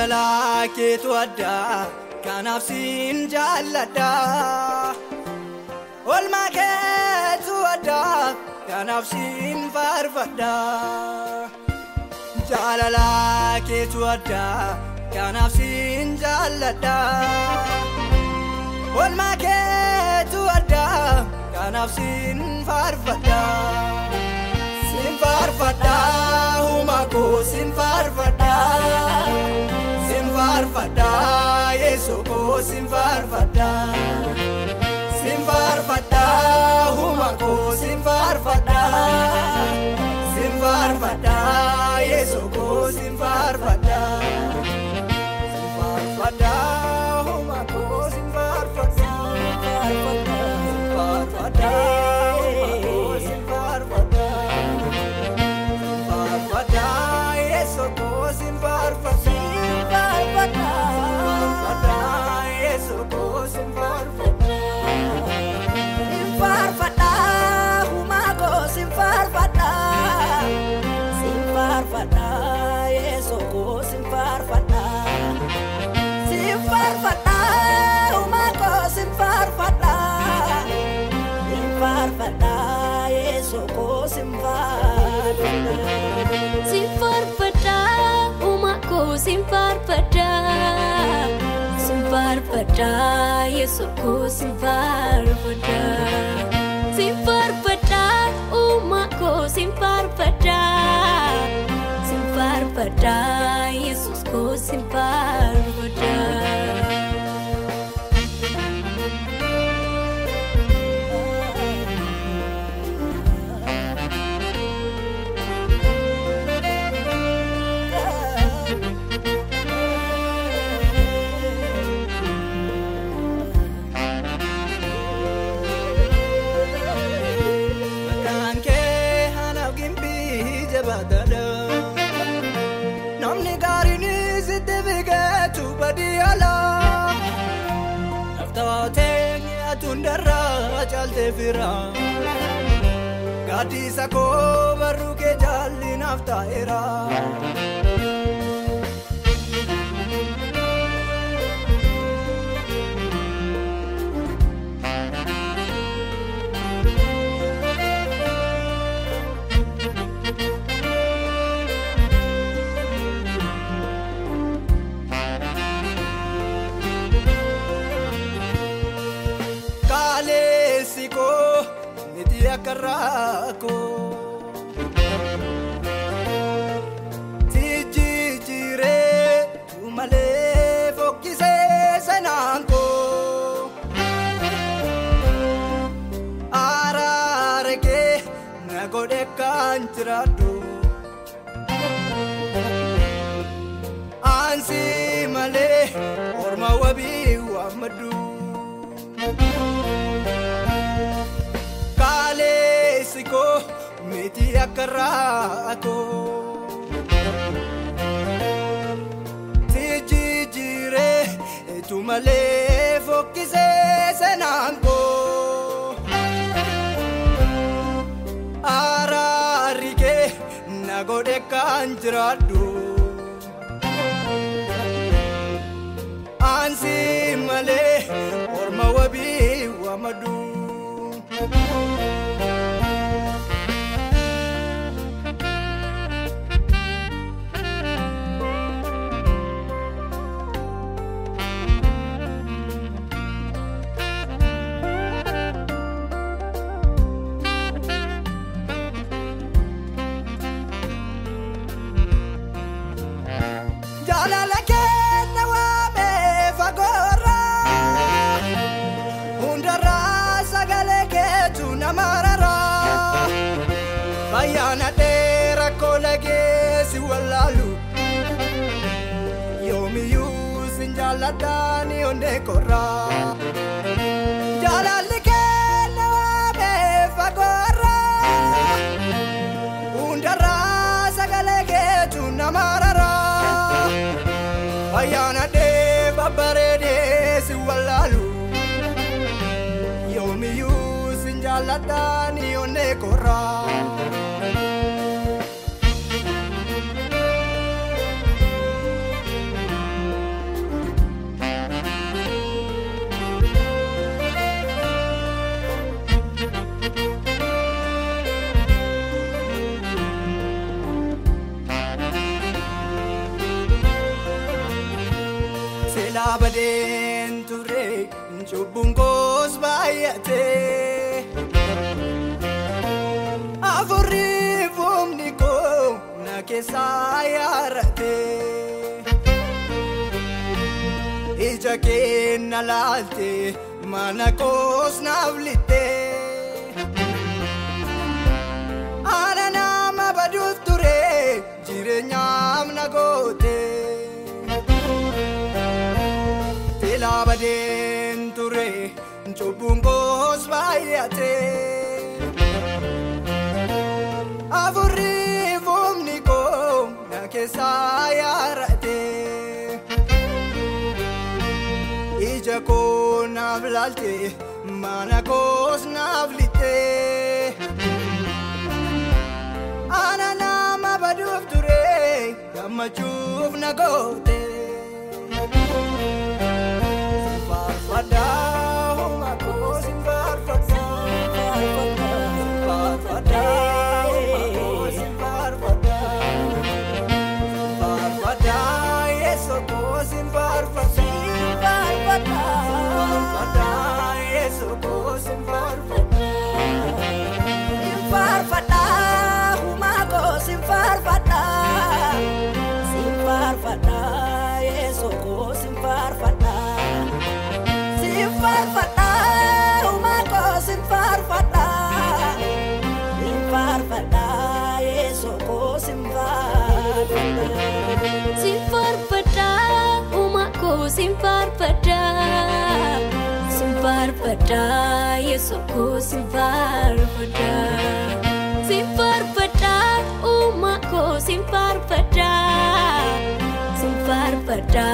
Jaalala keetu addaa kanaaf siin jaalladha. Oolmaa keetu addaa kanaaf siin faarfadha. Jaalala keetu addaa kanaaf siin jaalladha. Oolmaa keetu addaa kanaaf siin faarfadha. Siin faarfadha uumaa koo siin faarfadha. Siin faarfadha Yesu koo siin faarfadha. Siin faarfadha uumaa koo siin faarfadha. Siin faarfadha Yesu koo siin faarfadha. Siin faarfadha uumaa koo siin faarfadha. Siin faarfadha uumaa koo siin faarfadha. Siin faarfadha Yesu koo siin faarfadha. Yesu koo siin faarfadha. Siin faarfadha uumaa koo siin faarfadha. Siin faarfadha Yesu koo siin faarfadha. Siin faarfadha uumaa koo siin faarfadha. Siin faarfadha Yesu koo siin faarfadha. Siin faarfadha uumaa koo siin faarfadha. Siin faarfadha Yesu koo siin faarfadha. Siin faarfadha uumaa koo siin faarfadha. Siin faarfadha Yesus koo siin faarfadha. Namni gaariin sitti figeetu badiyala. Naftaatee atundarraa caaltee fira. Gaaddisa koo barruu kee jaalli naaf taa'eera. Siko niti akarako tijijire tumale fokise sananko arareke nagode kanchiradu ansi male orma wabi wamadu Siko miti akarako tijijire etumale fokise senanko ararike nagode kanjradu ansi male orma wabi wamadu Jaalala kenna waame fagorra hundarra sagale keetu namarara bayana dheera kolagesi wallalu yoomiyuu sin jaalladhaani onne korra jaalalli kenna waame fagorra hundarra sagale keetu namarara Ayana de babarede si wallalu yomiyu sinjaladani one kora Cubbungkoos baay'atee afurriif humni koo na keessaa yaaratee ija kee na laaltee mana koos naaf littee ana nama baduuf ture jireenyaaf na gootee tilaa badeen ture cubbungkoos baay'atee afurriif humni koo na keessaa yaaratee ija koo naaf laaltee mana koos naaf littee ana nama baduuf ture gammachuuf na gootee Simfarfada, Yesuku simfarfada. Simfarfada, umatku simfarfada. Simfarfada.